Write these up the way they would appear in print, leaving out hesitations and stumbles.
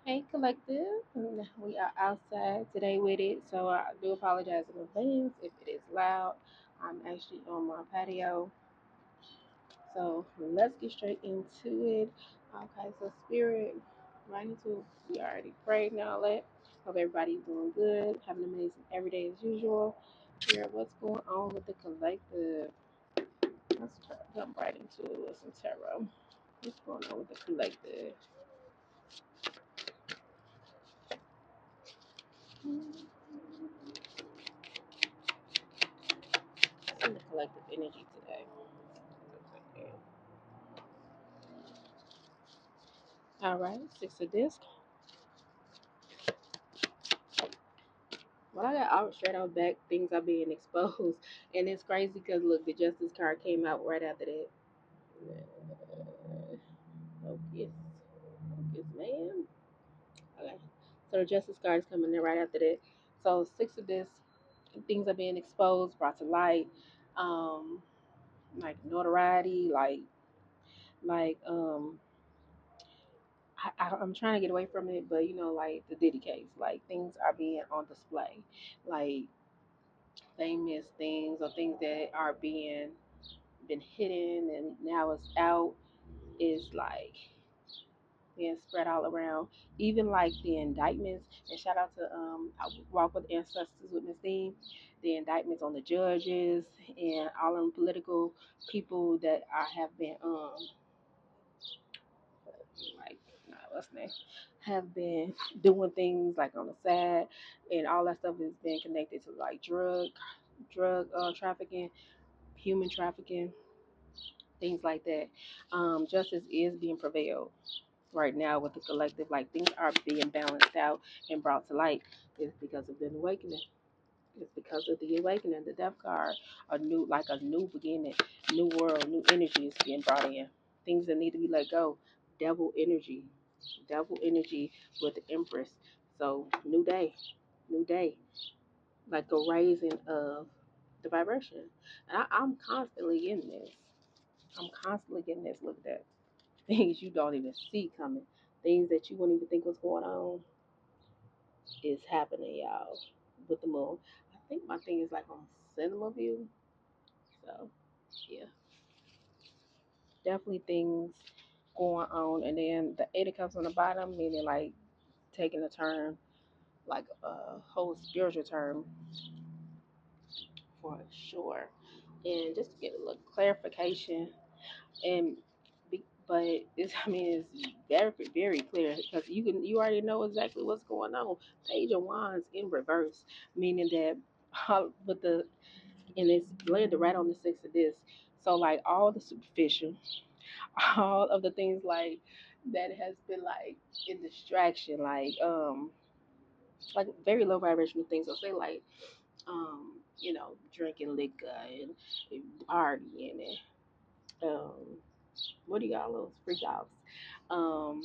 Hey, collective. We are outside today with it, so I do apologize in advance if it is loud. I'm actually on my patio, so let's get straight into it. Okay, so spirit, right into it. We already prayed and all that. Hope everybody's doing good, having an amazing every day as usual. Spirit, what's going on with the collective? Let's jump right into it with some tarot. What's going on with the collective? What's in the collective energy today? All right, six of disc. Well, I got out straight out back. Things are being exposed, and it's crazy because look, the Justice card came out right after that. Focus, focus, man. Okay, so the Justice card is coming in right after that. So six of this, things are being exposed, brought to light, um, like notoriety, like I'm trying to get away from it, but like the Diddy case, like things are being on display, like famous things or things that are being been hidden and now it's out is like being spread all around. Even like the indictments, and shout out to I walk with ancestors with Miss Dean, the indictments on the judges and all them political people that are have been like what's next have been doing things like on the side, and all that stuff has been connected to like drug trafficking, human trafficking, things like that. Justice is being prevailed right now with the collective. Like things are being balanced out and brought to light. It's because of the awakening. It's because of the awakening, the death card, a new beginning, new world, new energy is being brought in. Things that need to be let go. Devil devil energy with the Empress. So new day, like a raising of the vibration. And I'm constantly getting this. I'm constantly getting this looked at. Things you don't even see coming. Things that you wouldn't even think was going on is happening, y'all. With the moon. I think my thing is like on cinema view. So yeah. Definitely things going on. And then the eight of cups on the bottom, meaning like taking a turn, like a whole spiritual turn for sure. And just to get a little clarification, and but it's I mean it's very clear because you already know exactly what's going on. Page of Wands in reverse, meaning that with the and it's landed right on the six of this. So like all the superficial, all of the things like that has been like in distraction, like very low vibrational things. So say like drinking liquor and partying and what do y'all those freak offs? Um,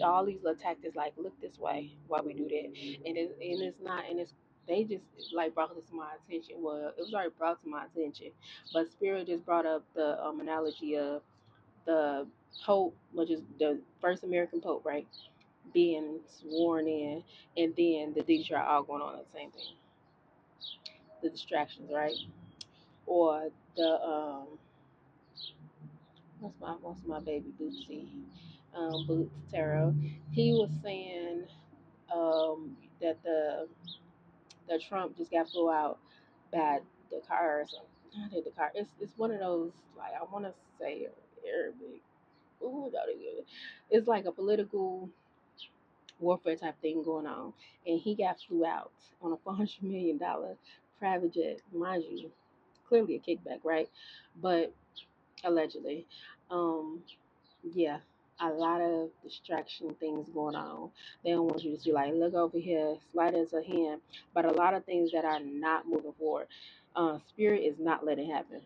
all these little tactics like look this way while we do that. And it's not and it's they just like brought this to my attention. Well, it was already brought to my attention. But Spirit just brought up the analogy of the Pope, which is the first American Pope, right? Being sworn in and then the DTR all going on at the same thing. The distractions, right? Or the what's my baby Bootsy, Boots Tarot. He was saying that the Trump just got flew out by the car or something. Not the car. It's one of those like I want to say Arabic. Ooh, that is good. It's like a political warfare type thing going on, and he got flew out on a $400 million private jet, mind you. Clearly a kickback, right? But allegedly, um, yeah, a lot of distraction things going on. They don't want you to see like, look over here, slide as a hand. But a lot of things that are not moving forward. Spirit is not letting it happen.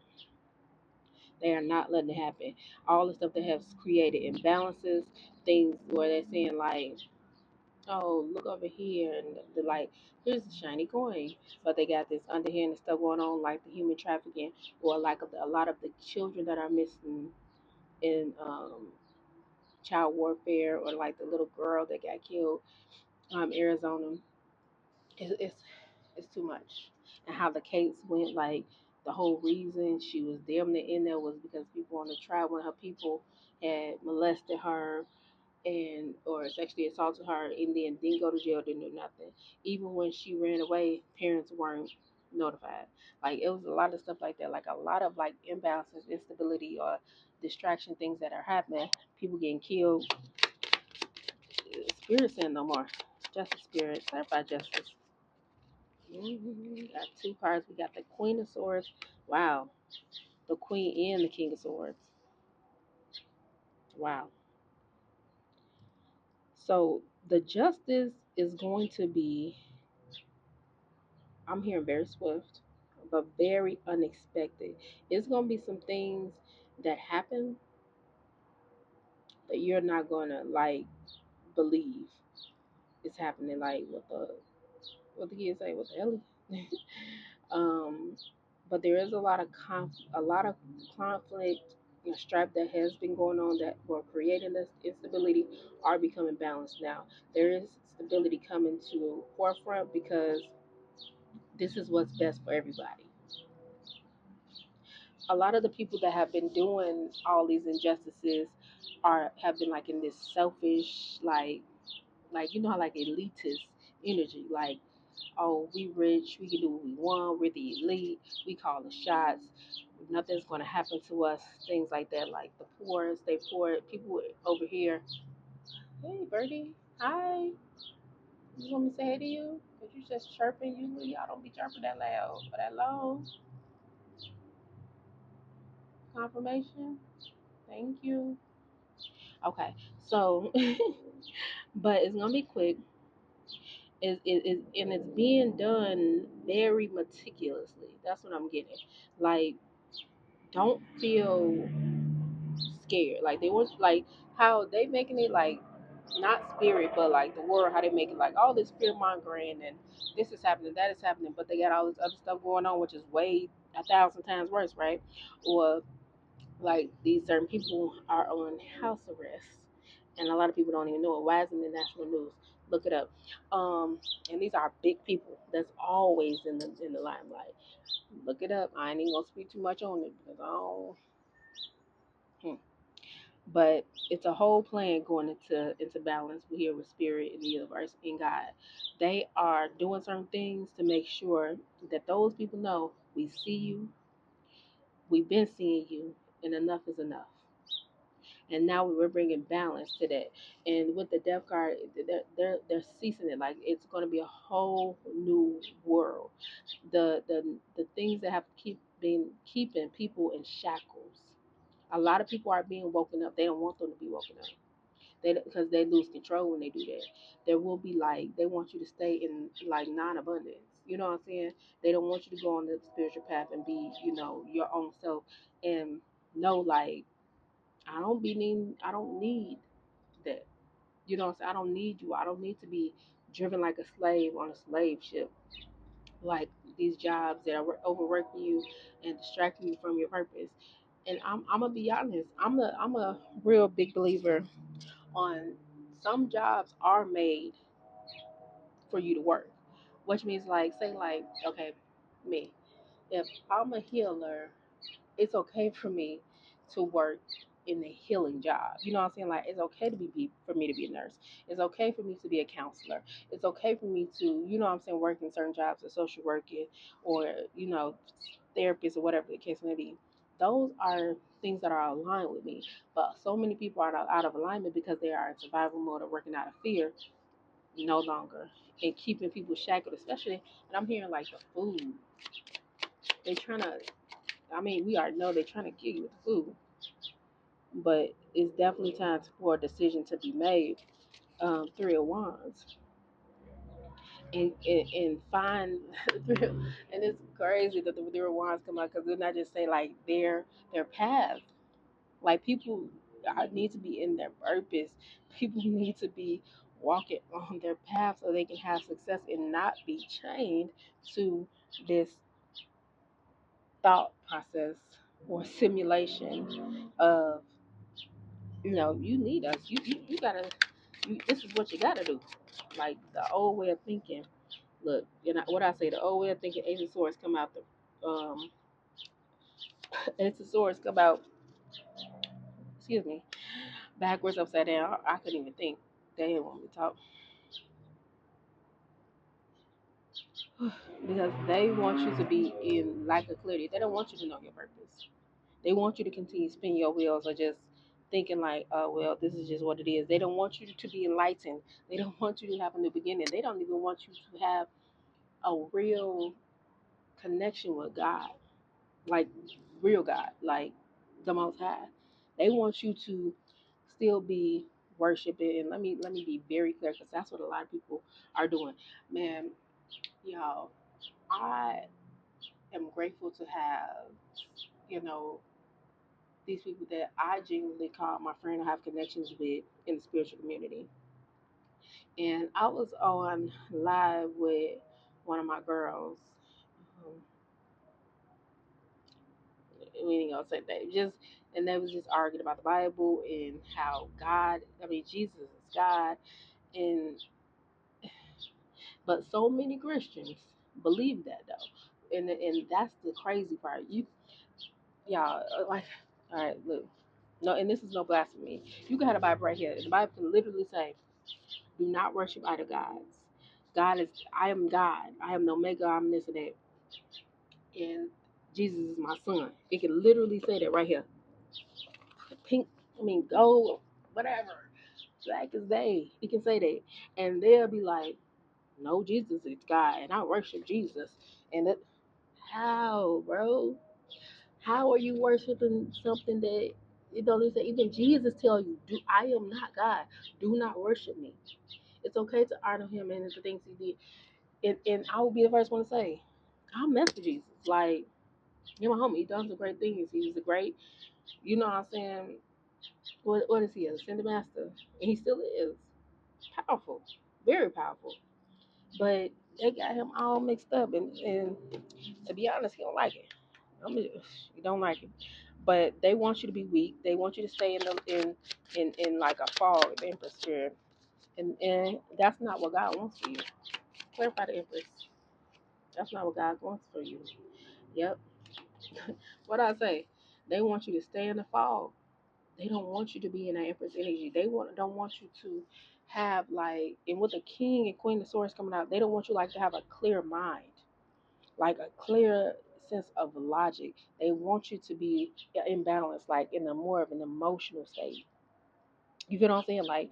They are not letting it happen. All the stuff that has created imbalances, things where they're saying like, oh, look over here, and they're like, here's the shiny coin. But they got this underhanded stuff going on, like the human trafficking, or like a lot of the children that are missing in child warfare, or like the little girl that got killed, Arizona. It's too much. And how the case went, like the whole reason she was damn near in there was because people on the trial, one of her people had molested her and or sexually assaulted her, and then didn't go to jail, didn't do nothing. Even when she ran away, parents weren't notified. Like it was a lot of stuff like that, like a lot of like imbalances, instability, or distraction things that are happening. People getting killed. Spirit saying no more. Justice spirit, certified justice. Got two cards. We got the Queen of Swords. Wow. The Queen and the King of Swords. Wow. So the justice is going to be, I'm hearing very swift, but very unexpected. It's going to be some things that happen that you're not going to like believe it's happening. Like what the kids say, what the hell? um, but there is a lot of a lot of conflict and strife that has been going on that were creating this instability are becoming balanced now. There is stability coming to forefront because this is what's best for everybody. A lot of the people that have been doing all these injustices are have been like in this selfish like you know how like elitist energy, like, oh, we rich, we can do what we want, we're the elite, we call the shots, nothing's going to happen to us, things like that. Like the poor stay poor, people over here. Hey Birdie, hi, you just want me to say hey to you because you just chirping. Usually y'all don't be chirping that loud or that long. Confirmation, thank you. Okay, so but it's gonna be quick. And it's being done very meticulously. That's what I'm getting. Like, don't feel scared. Like they was like how they making it like not spirit, but like the world, how they make it like all this fear mongering and this is happening, that is happening, but they got all this other stuff going on, which is way 1,000 times worse, right? Or like these certain people are on house arrest, and a lot of people don't even know it. Why isn't it national news? Look it up. And these are big people that's always in the limelight. Look it up. I ain't even gonna speak too much on it because I don't. Hmm. But it's a whole plan going into balance. We here with spirit in the universe and God. They are doing certain things to make sure that those people know we see you, we've been seeing you, and enough is enough. And now we're bringing balance to that. And with the death card, they're ceasing it. Like it's going to be a whole new world. The things that have been keeping people in shackles. A lot of people are being woken up. They don't want them to be woken up. Because they lose control when they do that. There will be like they want you to stay in like non-abundance. You know what I'm saying? They don't want you to go on the spiritual path and be your own self and know like I don't need that. You know what I'm saying? I don't need you. I don't need to be driven like a slave on a slave ship. Like these jobs that are overworking you and distracting you from your purpose. And I'm gonna be honest. I'm a real big believer on some jobs are made for you to work, which means like say like okay, me, if I'm a healer, it's okay for me to work in a healing job. You know what I'm saying? Like it's okay to for me to be a nurse. It's okay for me to be a counselor. It's okay for me to, you know what I'm saying, work in certain jobs or social working or, therapist or whatever the case may be. Those are things that are aligned with me. But so many people are out of alignment because they are in survival mode or working out of fear no longer and keeping people shackled, especially and I'm hearing like the food. They trying to I mean, we already know they're trying to kill you with the food, but it's definitely time for a decision to be made. Three of Wands and find and it's crazy that the Three of Wands come out because they're not just say like their path. Like people need to be in their purpose. People need to be walking on their path so they can have success and not be chained to this thought process or simulation of You need us. You gotta. This is what you gotta do. Like the old way of thinking. Look, what I say. The old way of thinking. Ace of Swords come out. Ace of Swords come out. Excuse me. Backwards, upside down. I couldn't even think. They didn't want me to talk because they want you to be in lack of clarity. They don't want you to know your purpose. They want you to continue spinning your wheels or just thinking like, oh well, this is just what it is. They don't want you to be enlightened. They don't want you to have a new beginning. They don't even want you to have a real connection with God, like real God, like the Most High. They want you to still be worshiping. And let me be very clear because that's what a lot of people are doing. Man, y'all, I am grateful to have, you know, these people that I genuinely call my friend or have connections with in the spiritual community. And I was on live with one of my girls. Um, we ain't gonna say that. And they was just arguing about the Bible and how God, I mean Jesus is God, and but so many Christians believe that though, and that's the crazy part. Y'all like, all right, look, no, and this is no blasphemy. You got a Bible right here. The Bible can literally say, "Do not worship other gods." God is, I am God. I am the Omega. I'm this and that, and Jesus is my son. It can literally say that right here. Pink, I mean gold, whatever. Black as day. It can say that, and they'll be like, "No, Jesus is God, and I worship Jesus." And it, how, bro? How are you worshiping something that it don't even say? Even Jesus tell you, "Do I am not God? Do not worship me." It's okay to honor Him and the things He did. And I will be the first one to say, I mess with Jesus. Like, you're my homie. He done some great things. He was a great, you know what I'm saying? What is he? A ascended master, and he still is powerful, very powerful. But they got him all mixed up, and to be honest, he don't like it. I mean, he don't like it. But they want you to be weak. They want you to stay in like a fog, the Empress spirit, and that's not what God wants for you. Clarify the Empress. That's not what God wants for you. Yep. What I say? They want you to stay in the fog. They don't want you to be in that Empress energy. They don't want you to have like, and with the King and Queen of Swords coming out, they don't want you like to have a clear mind, like a clear sense of logic. They want you to be imbalanced, like in a more of an emotional state. You get what I'm saying? Like,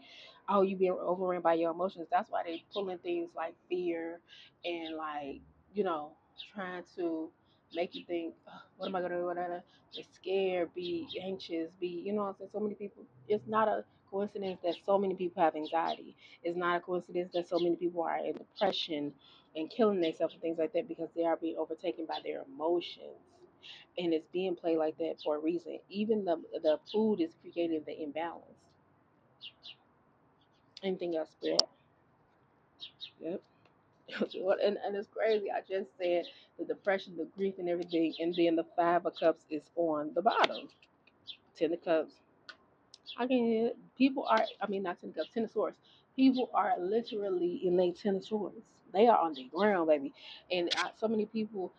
oh, you being overrun by your emotions. That's why they pulling things like fear and like, you know, trying to make you think, "Ugh, what am I gonna do? Whatever. Be scared, be anxious, be, you know what I'm saying? So many people. It's not a coincidence that so many people have anxiety. It's not a coincidence that so many people are in depression and killing themselves and things like that because they are being overtaken by their emotions. And it's being played like that for a reason. Even the food is creating the imbalance. Anything else, Spirit? Yep. And it's crazy. I just said the depression, the grief, and everything, and then the Five of Cups is on the bottom. Ten of Cups. I can hear it. People are. I mean, not Ten of Cups. Ten of Swords. People are literally in their Ten of Swords. They are on the ground, baby. And so many people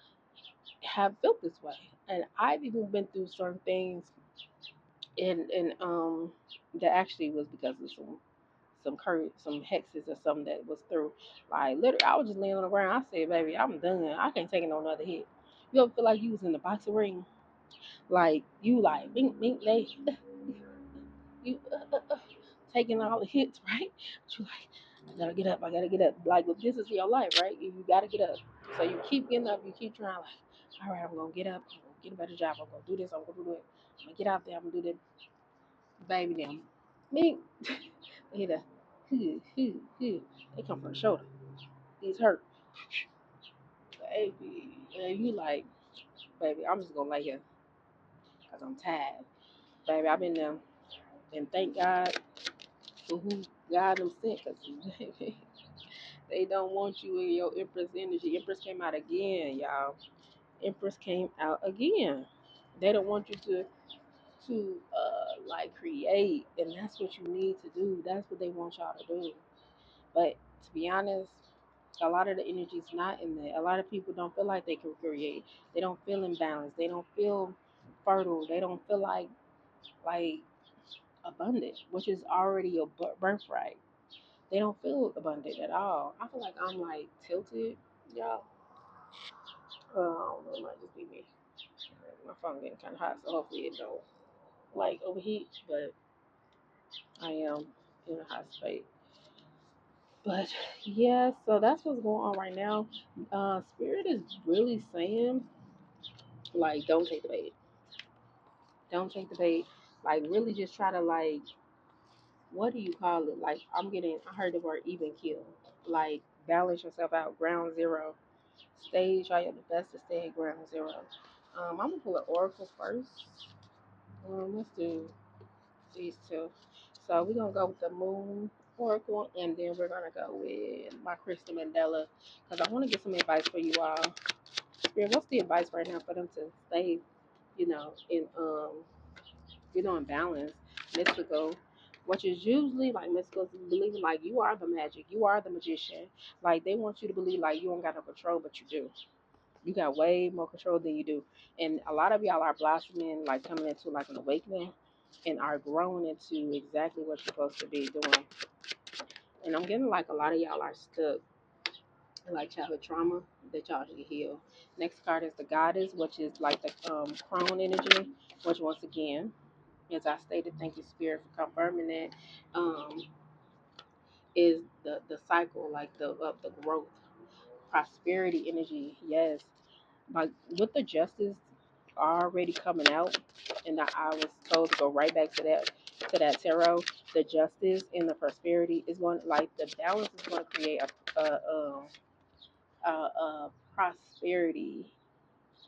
have felt this way. And I've even been through certain things, and that actually was because of some hexes or something that was through. Like literally, I was just laying on the ground. I said, "Baby, I'm done. I can't take no another hit." You ever feel like you was in the boxing ring? Like you like bink bink they you taking all the hits, right? But you like, I gotta get up. I gotta get up. Like if this is your life, right? You gotta get up. So you keep getting up. You keep trying. Like, all right, I'm gonna get up. I'm gonna get a better job. I'm gonna do this. I'm gonna do it. I'm gonna get out there. I'm gonna do that. Baby, them. Me. They hit a, they come from the shoulder. These hurt. Baby, and you like, baby, I'm just gonna lay here because I'm tired. Baby, I've been there, and thank God for who God them sent, because they don't want you in your Empress energy. Empress came out again, y'all. Empress came out again. They don't want you to like create, and that's what you need to do. That's what they want y'all to do. But to be honest, a lot of the energy's not in there. A lot of people don't feel like they can create. They don't feel imbalanced. They don't feel fertile. They don't feel like abundant, which is already your birthright. They don't feel abundant at all. I feel like I'm like tilted, y'all. It might just be me. My phone getting kind of hot, so hopefully it don't like overheat. But I am in a hot state. But yeah, so that's what's going on right now. Spirit is really saying like, don't take the bait. Don't take the bait. Like, really, just try to like, what do you call it? Like, I heard the word even kill. Like, balance yourself out. Ground zero. Try your best to stay at ground zero. I'm gonna pull an oracle first. Let's do these two. So we're gonna go with the moon oracle, and then we're gonna go with my Crystal Mandela, because I want to get some advice for you all. Spirit, what's the advice right now for them to stay, in balance, mystical, which is usually like mystical believing like you are the magic, you are the magician. Like they want you to believe like you don't got no control, but you do. You got way more control than you do. And a lot of y'all are blossoming, like coming into like an awakening and are growing into exactly what you're supposed to be doing. And I'm getting like a lot of y'all are stuck in like childhood trauma that y'all should heal. Next card is the goddess, which is like the crone energy, which once again, as I stated, thank you Spirit for confirming that, um, is the cycle, like the of the growth, prosperity energy. Yes, like with the justice already coming out, and that I was told to go right back to that tarot. The justice and the prosperity is going like the balance is going to create a prosperity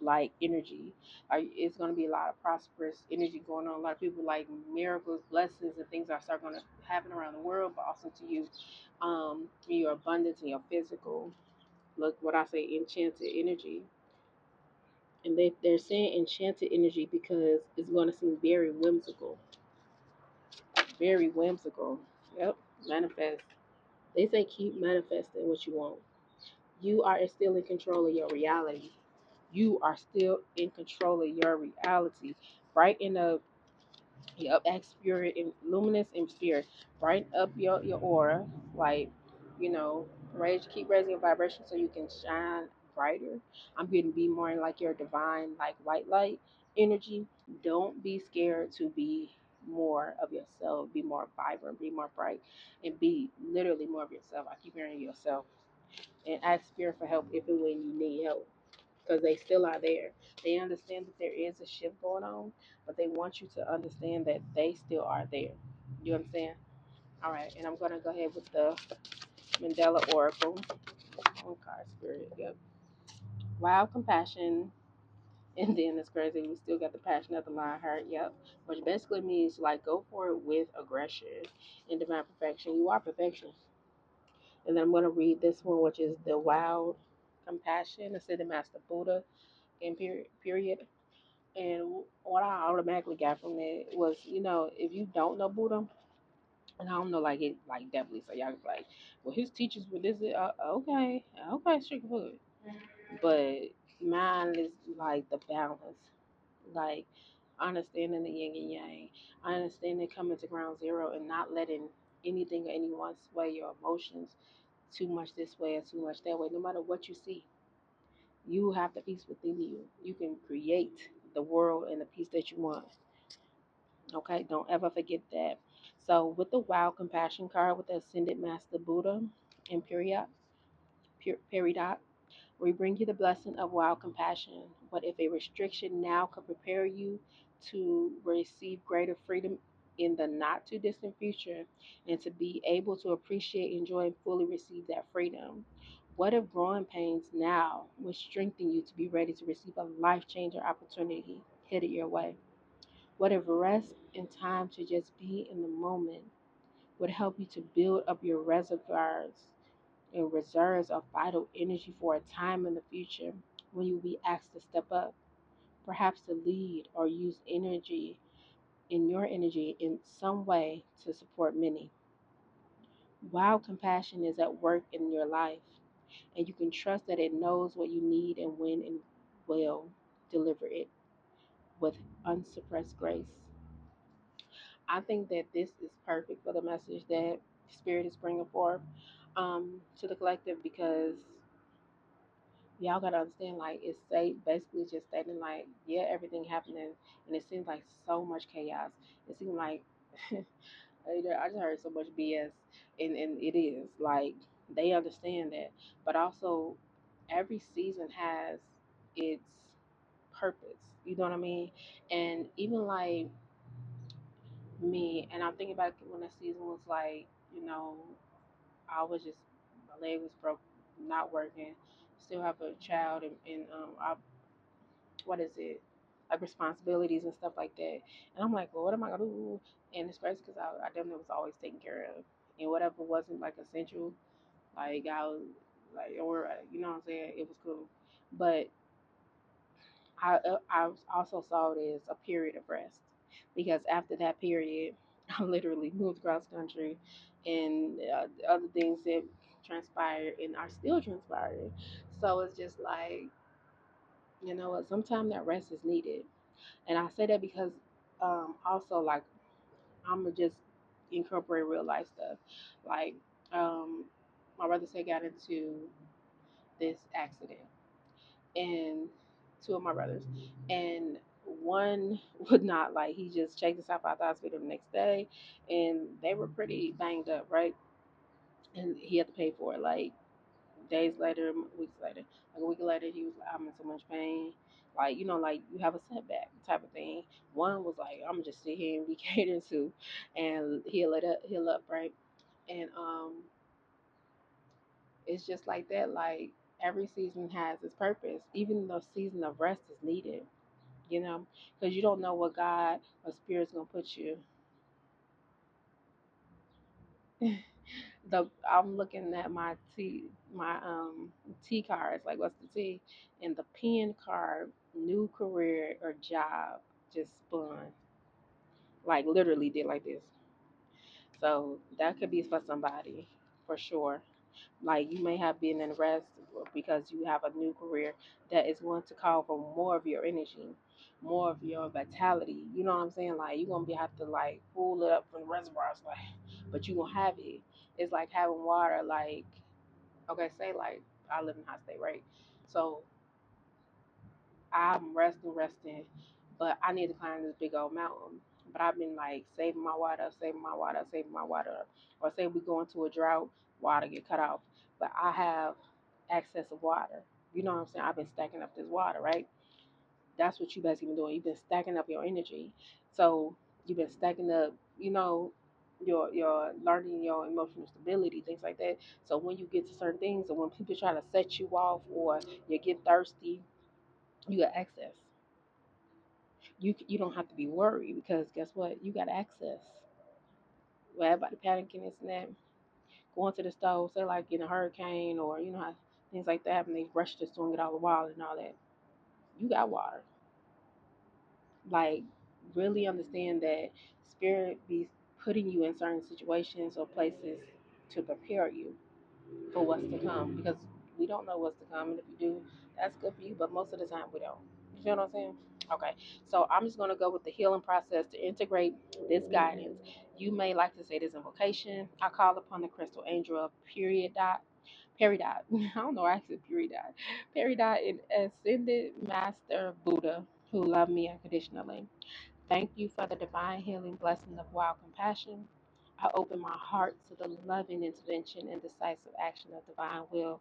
like energy. It's going to be a lot of prosperous energy going on. A lot of people like miracles, blessings, and things are start going to happen around the world, but also to you, in your abundance and your physical. Look, what I say, enchanted energy, and they're saying enchanted energy because it's going to seem very whimsical, very whimsical. Yep, manifest. They say keep manifesting what you want. You are still in control of your reality. You are still in control of your reality. Brighten up your up spirit and luminous and spirit. Brighten up your aura. Like, keep raising your vibration so you can shine brighter. I'm going to be more in like your divine, like white light energy. Don't be scared to be more of yourself. Be more vibrant, be more bright, and be literally more of yourself. I keep hearing yourself. And ask spirit for help if and when you need help, because they still are there. They understand that there is a shift going on, but they want you to understand that they still are there. You understand? All right, and I'm going to go ahead with the Mandela Oracle. One card, Spirit. Yep. Wild compassion. And then it's crazy. We still got the passion of the lion heart. Yep. Which basically means like go for it with aggression and divine perfection. You are perfection. And then I'm going to read this one, which is the wild compassion. I said the Master Buddha in period. And what I automatically got from it was, if you don't know Buddha, and I don't know, like it, like definitely, so y'all can be like, well, his teachers were this, okay, sugar food. But mine is like the balance, like understanding the yin and yang, understanding coming to ground zero and not letting anything or anyone sway your emotions too much this way or too much that way. No matter what you see, you have the peace within you. You can create the world and the peace that you want. Okay, don't ever forget that. So, with the Wild Compassion card with the Ascended Master Buddha and Peridot, we bring you the blessing of wild compassion. But if a restriction now could prepare you to receive greater freedom in the not too distant future and to be able to appreciate, enjoy, and fully receive that freedom? What if growing pains now would strengthen you to be ready to receive a life changing opportunity headed your way? What if rest and time to just be in the moment would help you to build up your reservoirs and reserves of vital energy for a time in the future when you'll be asked to step up, perhaps to lead or use energy, in your energy in some way to support many. While compassion is at work in your life, and you can trust that it knows what you need and when and will deliver it with unsuppressed grace. I think that this is perfect for the message that Spirit is bringing forth to the collective because y'all gotta understand, like it's say basically just stating like, yeah, everything happening, and it seems like so much chaos. It seems like I just heard so much BS, and it is like they understand that, but also every season has its purpose. You know what I mean? And even like me, and I'm thinking about when that season was like, you know, I was just my leg was broke, not working, still have a child, and I what is it, like responsibilities and stuff like that. And I'm like, well, what am I gonna do? And it's crazy because I definitely was always taken care of, and whatever wasn't like essential, like I was like, or you know what I'm saying, it was cool. But I also saw it as a period of rest because after that period, I literally moved across the country, and other things that transpired and are still transpiring. So it's just like, you know what, sometimes that rest is needed. And I say that because also like I'm gonna just incorporate real life stuff. Like um, my brother said got into this accident, and two of my brothers, and one would not, like he just checked himself out the hospital the next day, and they were pretty banged up, right? And he had to pay for it. Like days later, weeks later, like a week later, he was like, "I'm in so much pain." Like, you know, like you have a setback type of thing. One was like, "I'm just sit here and be catered to, and heal up, right?" And it's just like that. Like every season has its purpose. Even the season of rest is needed, you know, because you don't know what God or Spirit's gonna put you. The I'm looking at my T cards, like what's the T? And the pen card, new career or job just spun. Like literally did like this. So that could be for somebody for sure. Like you may have been in rest because you have a new career that is going to call for more of your energy, more of your vitality. You know what I'm saying? Like you're gonna be have to like pull it up from the reservoirs, like, but you gonna have it. It's like having water. Like okay, say like I live in high state, right? So I'm resting, but I need to climb this big old mountain. But I've been like saving my water, saving my water. Or say we go into a drought, water get cut off. But I have access of water. You know what I'm saying? I've been stacking up this water, right? That's what you basically been doing. You've been stacking up your energy. So you've been stacking up, you know, your learning your emotional stability, things like that. So when you get to certain things, or when people try to set you off, or you get thirsty, you got access. You don't have to be worried because guess what? You got access. Well, everybody panicking this and that, going to the stove, say like in a hurricane or you know how things like that happen. They rush to swing it all the water and all that. You got water. Like really understand that spirit be putting you in certain situations or places to prepare you for what's to come because we don't know what's to come, and if you do, that's good for you. But most of the time, we don't. You know what I'm saying? Okay, so I'm just gonna go with the healing process to integrate this guidance. You may like to say this invocation. I call upon the crystal angel of period dot. Peridot. I don't know. I said peridot. Peridot and ascended master Buddha who love me unconditionally. Thank you for the divine healing blessing of wild compassion. I open my heart to the loving intervention and decisive action of divine will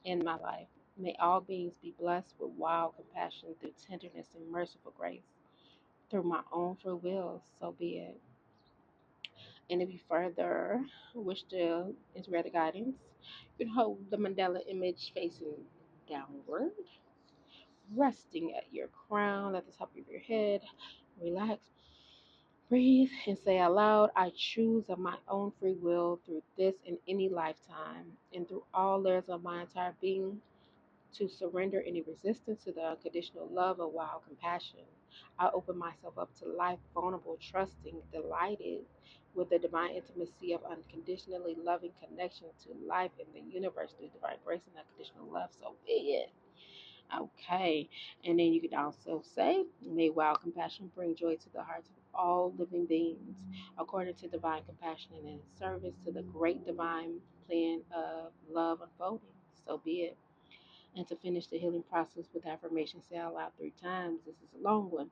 in my life. May all beings be blessed with wild compassion through tenderness and merciful grace. Through my own free will, so be it. And if you further wish to integrate the guidance, you can hold the Mandela image facing downward, resting at your crown at the top of your head. Relax. Breathe and say aloud, I choose of my own free will through this and any lifetime, and through all layers of my entire being. to surrender any resistance to the unconditional love of wild compassion. I open myself up to life, vulnerable, trusting, delighted with the divine intimacy of unconditionally loving connection to life in the universe through divine grace and unconditional love. So be it. Okay. And then you can also say, may wild compassion bring joy to the hearts of all living beings, according to divine compassion and in service to the great divine plan of love unfolding. So be it. And to finish the healing process with affirmation, say out loud 3 times. This is a long one.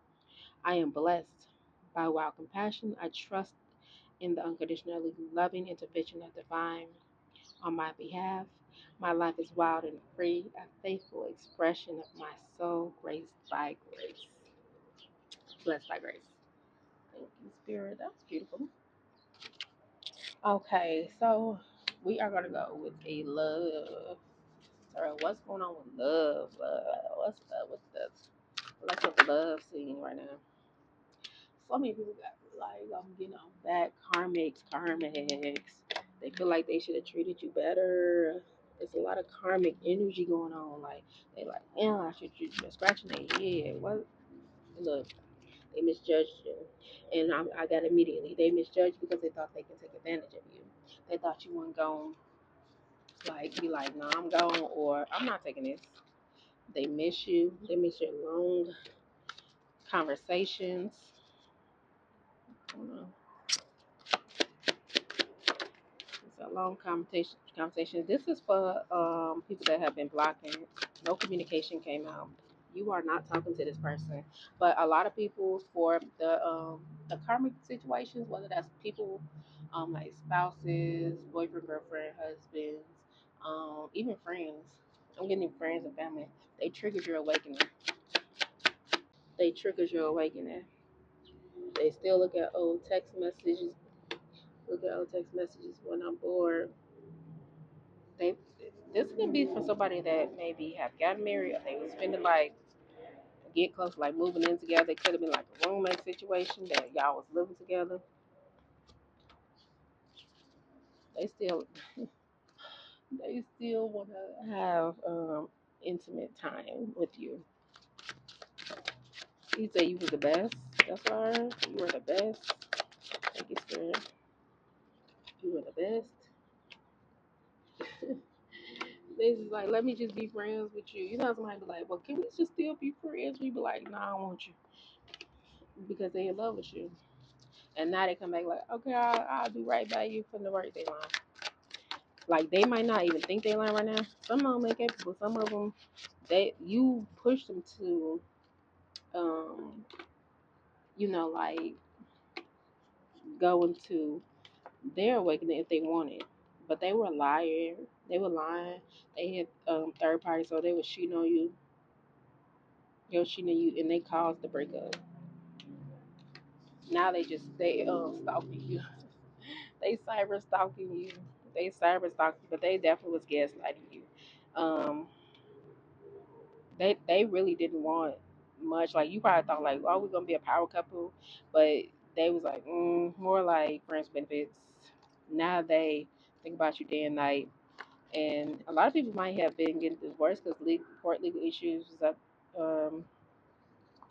I am blessed by wild compassion. I trust in the unconditionally loving intervention of divine on my behalf. My life is wild and free, a faithful expression of my soul, graced by grace. Blessed by grace. Thank you, Spirit. That was beautiful. Okay, so we are going to go with a love. Sorry, what's going on with love? What's up with this? Let's look at the love scene right now. So many people got like, I'm getting on back, karmics. They feel like they should have treated you better. There's a lot of karmic energy going on. Like they like, yeah, I should treat you. Scratching their head. What? Look, they misjudged you, and I got immediately. They misjudged because they thought they can take advantage of you. They thought you weren't going like be like, no, I'm gone, or I'm not taking this. They miss you. They miss your long conversations. I don't know. It's a long conversation. This is for people that have been blocking. No communication came out. You are not talking to this person. But a lot of people for the karmic situations, whether that's people like spouses, boyfriend, girlfriend, husbands, even friends. I'm getting friends and family. They triggered your awakening. They triggered your awakening. They still look at old text messages. Look at old text messages when I'm bored. They this can be for somebody that maybe have gotten married or they was finna like get close, like moving in together. It could have been like a roommate situation that y'all was living together. They still they still want to have intimate time with you. You say you was the best. That's what I heard. You were the best. Thank you, Spirit. You were the best. They just like, let me just be friends with you. You know, somebody be like, well, can we just still be friends? We be like, nah, I don't want you because they in love with you. And now they come back like, okay, I'll do right by you from the birthday line. Like they might not even think they lying right now. Some of them ain't capable. Some of them, you push them to, um, like go into their awakening if they want it. But they were a liar. They were lying. They had third party, so they were cheating on you. They were cheating on you, and they caused the breakup. Now they stalking you. They cyber stalking you. They cyber stalking you, but they definitely was gaslighting you. Um, they really didn't want much. Like you probably thought like, oh, we're gonna be a power couple, but they was like more like friends benefits. Now they think about you day and night, and a lot of people might have been getting divorced because court legal issues was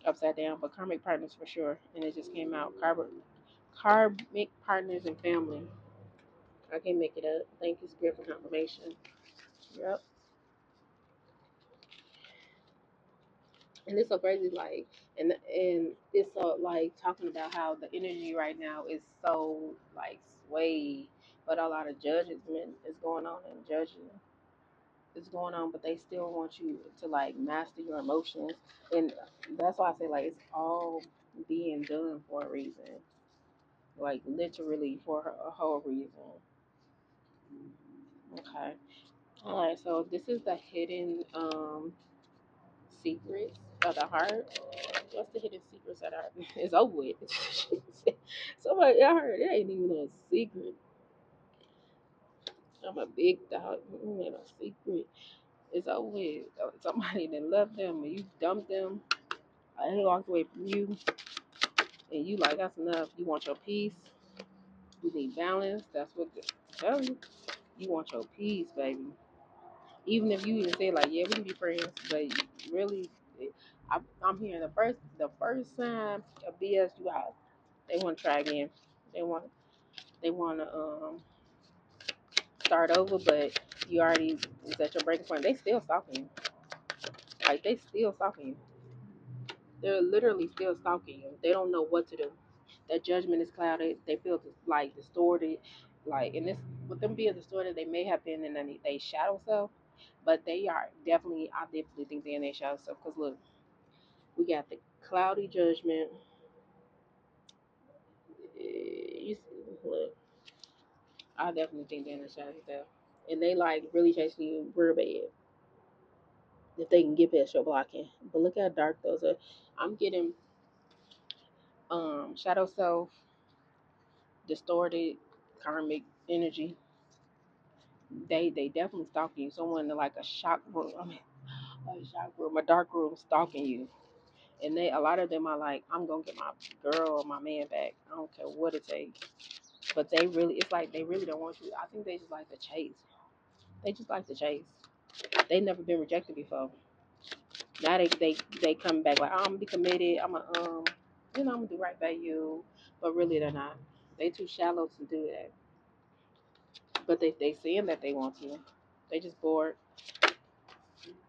upside down. But karmic partners for sure, and it just came out karmic partners and family. I can make it up. Thank you, Spirit, for confirmation. Yep. And it's so crazy, like, and it's so like talking about how the energy right now is so like swayed, but a lot of judgment is going on and judging is going on, but they still want you to like master your emotions, and that's why I say like it's all being done for a reason, like literally for a whole reason. Okay. All right. So this is the hidden secrets of the heart. What's the hidden secrets of the heart? It's over with. Somebody, I heard it ain't even a secret. I'm a big dog. It ain't a secret. It's over with. Somebody that loved them and you dumped them. They walked away from you, and you like that's enough. You want your peace. You need balance. That's what I'm telling you. You want your peace, baby. Even if you even say like, yeah, we can be friends, but really, I'm hearing the first sign of BS you out. They want to try again. They want to start over, but you already is at your breaking point. They still stalking you. Like they still stalking you. They're literally still stalking you. They don't know what to do. Their judgment is clouded. They feel like distorted. Like, and this with them being distorted, they may have been in their shadow self, but they are definitely. I definitely think they're in their shadow self. Cause look, we got the cloudy judgment. You see, look, I definitely think they're in their shadow self, and they like really chasing you real bad if they can get past your blocking. But look how dark those are. I'm getting shadow self, distorted, karmic energy. They definitely stalking you. Someone in like a shock room. I mean, a shock room, a dark room, stalking you. And they a lot of them are like, I'm gonna get my girl or my man back. I don't care what it takes. But they really, it's like they really don't want you. I think they just like to chase. They just like to chase. They never been rejected before. Now they come back like, oh, I'm gonna be committed. I'm gonna do right by you. But really they're not. They too shallow to do that. But they saying that they want to. They just bored.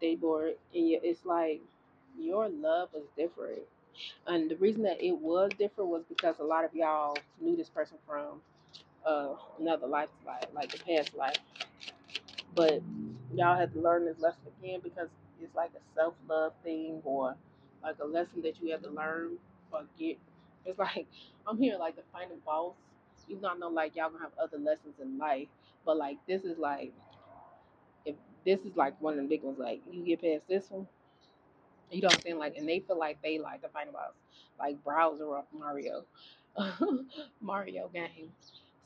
They bored, and it's like your love was different. And the reason that it was different was because a lot of y'all knew this person from another lifestyle, like the past life. But y'all had to learn this lesson again because it's like a self love thing or like a lesson that you have to learn or get. It's like I'm hearing like the final boss. Even though I know like y'all gonna have other lessons in life, but like this is like if this is like one of the big ones. Like you get past this one, you know what I'm saying? Like, and they feel like they like the final boss, like browser of Mario, Mario game.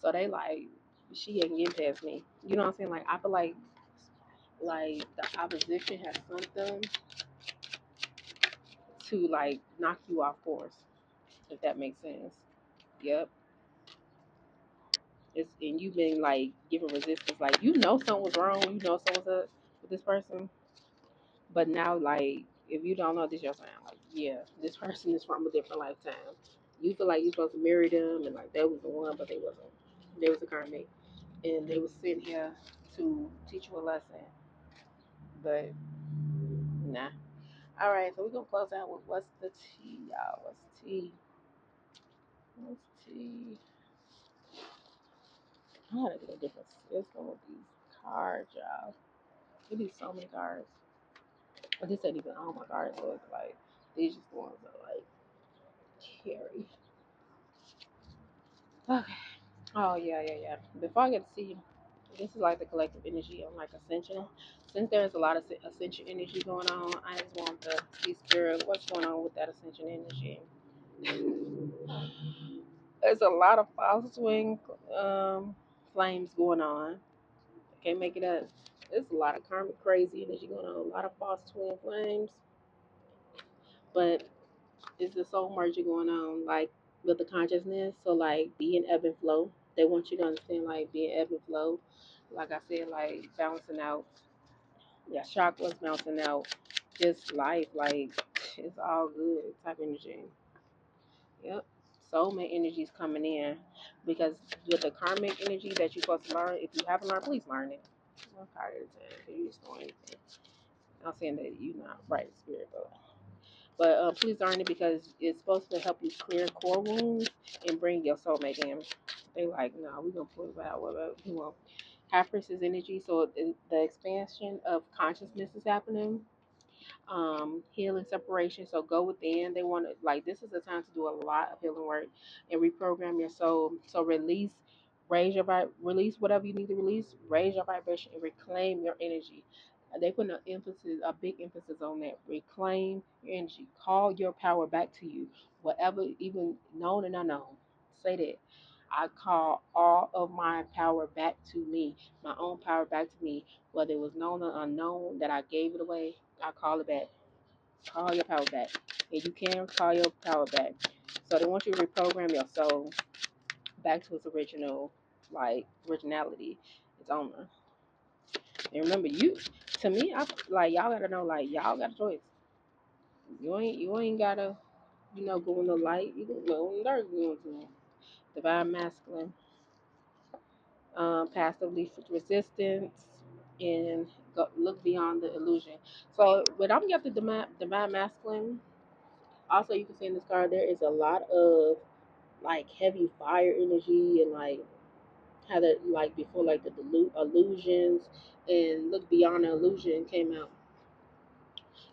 So they like she ain't getting past me. You know what I'm saying? Like I feel like the opposition has something to like knock you off course, if that makes sense. Yep. It's and you've been like giving resistance, like you know something was wrong, you know something's up with this person, but now like if you don't know this your sign, like yeah, this person is from a different lifetime. You feel like you're supposed to marry them and like that was the one, but they wasn't. They was a karmic, and they was sitting here to teach you a lesson, but nah. All right, so we're gonna close out with what's the tea, y'all? What's tea? What's tea? I gotta get a different system with these cards, y'all. It be so many cards. But this ain't even all my cards, so it's like these just the ones that like carry. Okay. Oh yeah. Before I get to see, this is like the collective energy on like ascension. Since there's a lot of ascension energy going on, I just want to see spirit. What's going on with that ascension energy? There's a lot of false swing flames going on. I can't make it up. There's a lot of karmic crazy energy going on. A lot of false twin flames, but it's the soul merger going on, like with the consciousness. So like being ebb and flow. They want you to understand like being ebb and flow. Like I said, like balancing out. Yeah, chakras balancing out. Just life, like it's all good type energy. Yep. Soulmate energy is coming in because with the karmic energy that you're supposed to learn, if you haven't learned, please learn it. I'm tired of the time because you just doing anything. I'm not saying that you're not right spirit, but please learn it because it's supposed to help you clear core wounds and bring your soulmate in. They like, no, we're gonna pull it out. What you want? High priestess energy, so the expansion of consciousness is happening, healing separation. So go within. They want to like this is the time to do a lot of healing work and reprogram your soul. So release, release whatever you need to release, raise your vibration and reclaim your energy. They put a big emphasis on that. Reclaim your energy. Call your power back to you. Whatever, even known and unknown. Say that. I call all of my power back to me, my own power back to me, whether it was known or unknown that I gave it away. I call it back. Call your power back. And you can call your power back. So they want you to reprogram your soul back to its original, like originality, its owner. And remember, you To me, I like y'all gotta know, like y'all got a choice. You ain't gotta, go in the light. You can go in the dark. You want to. Divine masculine, passively resistance, and look beyond the illusion. So when I'm get the divine masculine, also you can see in this card there is a lot of like heavy fire energy and like how that like before like the illusions and look beyond the illusion came out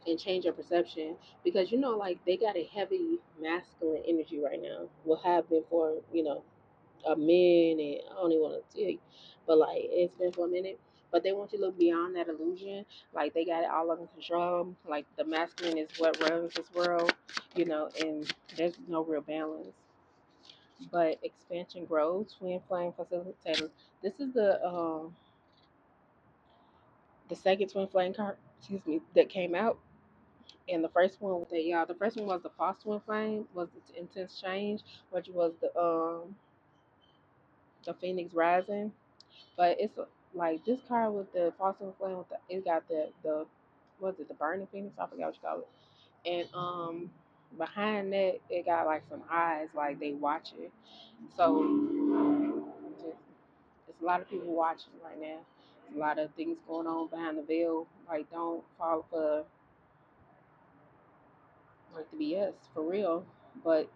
and change your perception because like they got a heavy masculine energy right now. Will have been for a minute. I don't even want to tell you, but like it's been for a minute. But they want you to look beyond that illusion. Like they got it all under control. Like the masculine is what runs this world, and there's no real balance. But expansion grows, twin flame facilitator. This is the second twin flame card, excuse me, that came out. And the first one with the first one was the false twin flame, was the intense change, which was the phoenix rising. But it's like this card with the false twin flame with it got the was it the burning phoenix? I forgot what you call it. And behind that it got like some eyes, like they watch it. So it's a lot of people watching right now. There's a lot of things going on behind the veil. Like don't fall for like the BS for real. But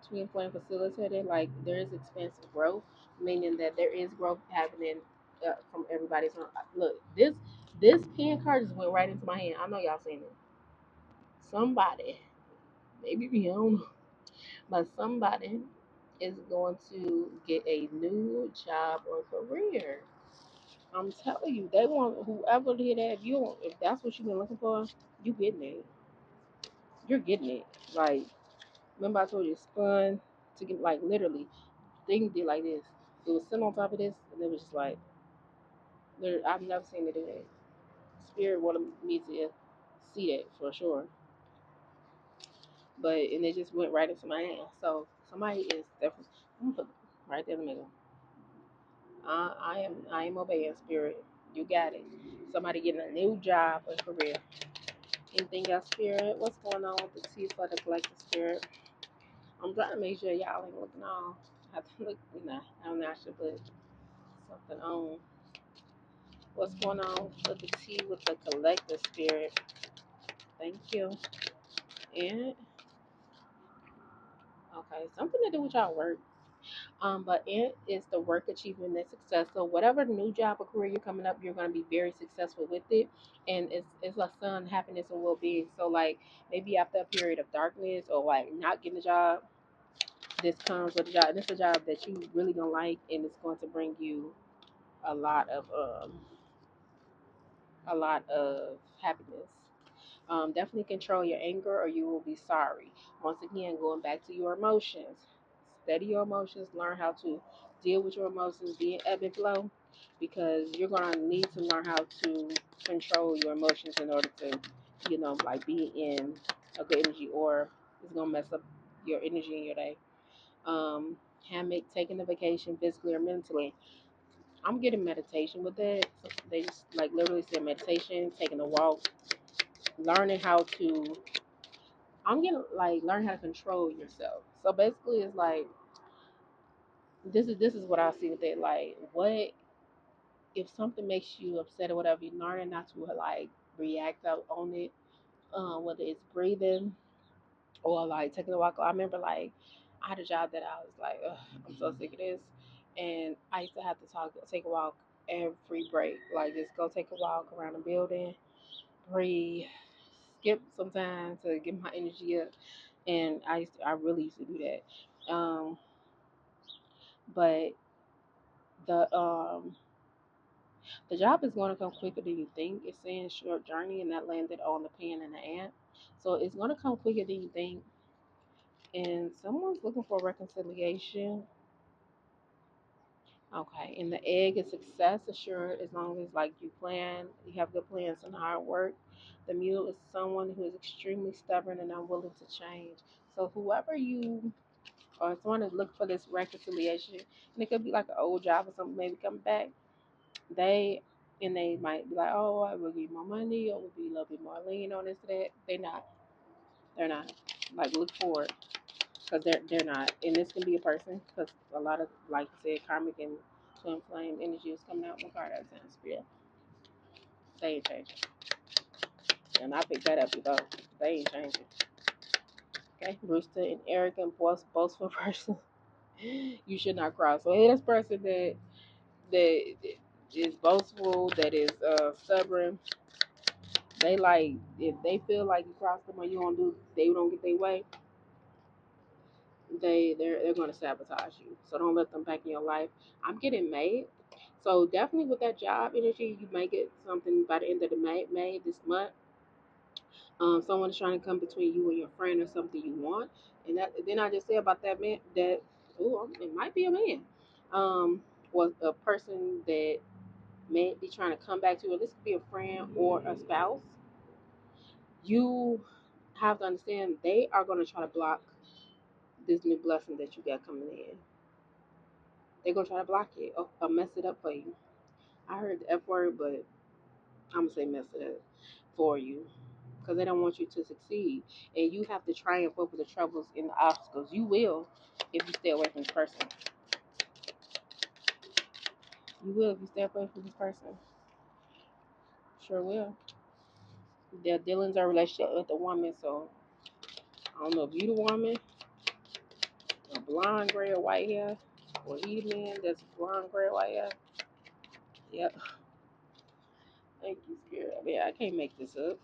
twin flame facilitated, like there is expansive growth, meaning that there is growth happening from everybody's. Look, this pen card just went right into my hand. I know y'all seen it. Somebody, maybe me, I don't know, but somebody is going to get a new job or career. I'm telling you, they want whoever did that. If you don't, if that's what you've been looking for, you getting it. You're getting it. Like remember I told you, it spun to get like literally thing did like this. It was sitting on top of this, and it was just like, I've never seen it do that. Spirit wanted me to see that for sure, but and it just went right into my hand. So somebody is definitely I'm gonna put right there in the middle. I am obeying spirit. You got it. Somebody getting a new job or career. Anything else, spirit? What's going on with the T for the collective spirit? I'm trying to make sure y'all ain't looking on. I have to look, I don't know. I should put something on. What's going on with the T with the collective spirit? Thank you. And okay, something to do with y'all work. But it is the work achievement and success. So whatever new job or career you're coming up, you're gonna be very successful with it. And it's a sun, happiness and well being. So like maybe after a period of darkness or like not getting a job, this comes with a job. And it's a job that you really gonna like and it's going to bring you a lot of happiness. Definitely control your anger or you will be sorry. Once again, going back to your emotions. Study your emotions, learn how to deal with your emotions, be in ebb and flow, because you're going to need to learn how to control your emotions in order to, like be in a good energy or it's going to mess up your energy in your day. Hammock, taking a vacation physically or mentally. I'm getting meditation with that. So they just like literally said meditation, taking a walk, learning how to I'm gonna like learn how to control yourself. So basically, it's like this is what I see with it. Like, what if something makes you upset or whatever? You learn not to like react out on it. Whether it's breathing or like taking a walk. I remember like I had a job that I was like, ugh, I'm so sick of this, and I used to have to take a walk every break. Like, just go take a walk around the building, breathe, skip sometimes to get my energy up. And I really used to do that. But the the job is going to come quicker than you think. It's saying short journey, and that landed on the pen and the ant. So it's going to come quicker than you think. And someone's looking for reconciliation. Okay, and the egg is success assured as long as like you have good plans and hard work. The mule is someone who is extremely stubborn and unwilling to change. So whoever you or someone is looking for this reconciliation, and it could be like an old job or something maybe coming back. They And they might be like, oh, I will give you more money, or will be a little bit more lean on this, that. They're not. They're not. Like, look forward, because they're not. And this can be a person, because a lot of, like you said, karmic and twin flame energy is coming out with card out of spirit. They ain't changing. And I picked that up before. They ain't changing. Okay? Rooster and arrogant, boastful person. You should not cross. So this person that is boastful, that is stubborn, they like, if they feel like you cross them or you don't do, they don't get their way, they're going to sabotage you. So don't let them back in your life. I'm getting May. So definitely with that job energy, you may get something by the end of the May this month. Someone's trying to come between you and your friend or something you want. And that, then I just say about that man that, oh, it might be a man, was a person that may be trying to come back to you. This could be a friend or a spouse. You have to understand they are going to try to block this new blessing that you got coming in. They're going to try to block it or mess it up for you. I heard the F word, but I'm going to say mess it up for you, because they don't want you to succeed. And you have to triumph over the troubles and the obstacles. You will if you stay away from this person. You will if you stay away from this person. Sure will. Their dealings are relationship with the woman, so I don't know if you the woman, a blonde, gray, or white hair, or he the man that's blonde, gray, or white hair. Yep. Thank you, Spirit. I mean, I can't make this up.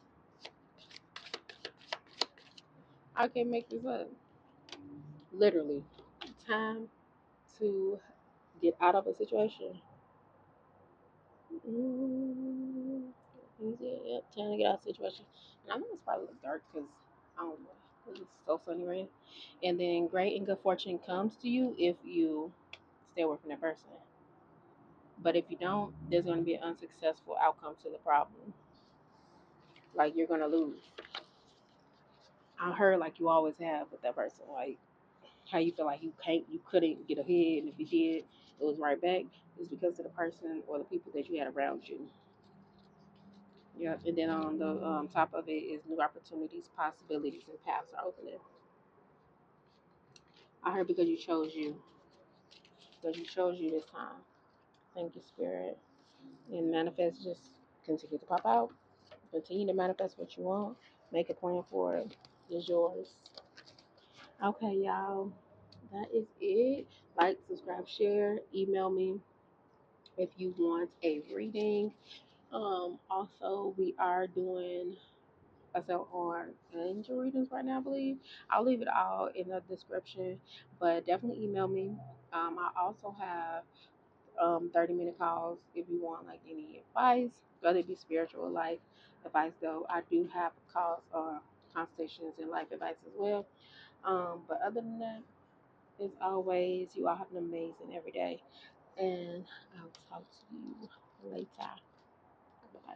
I can't make this up. Literally. Time to get out of a situation. Mm, yep, time to get out of the situation. And I know it's probably look dark because I don't know. It's so sunny right now. And then great and good fortune comes to you if you stay away from that person. But if you don't, there's going to be an unsuccessful outcome to the problem. Like, you're going to lose. I heard like you always have with that person. Like, how you feel like you couldn't get ahead, and if you did, it was right back. It's because of the person or the people that you had around you. Yeah, and then on the top of it is new opportunities, possibilities, and paths are opening. I heard because you chose you this time. Thank you, Spirit. And manifest, just continue to pop out. Continue to manifest what you want. Make a plan for it. It's yours. Okay, y'all. That is it. Like, subscribe, share. Email me if you want a reading. Also, we are doing a sale on angel readings right now, I believe. I'll leave it all in the description, but definitely email me. I also have 30-minute calls if you want like any advice, whether it be spiritual or life advice. Though I do have calls or consultations and life advice as well. But other than that, as always, you all have an amazing every day, and I'll talk to you later. Bye.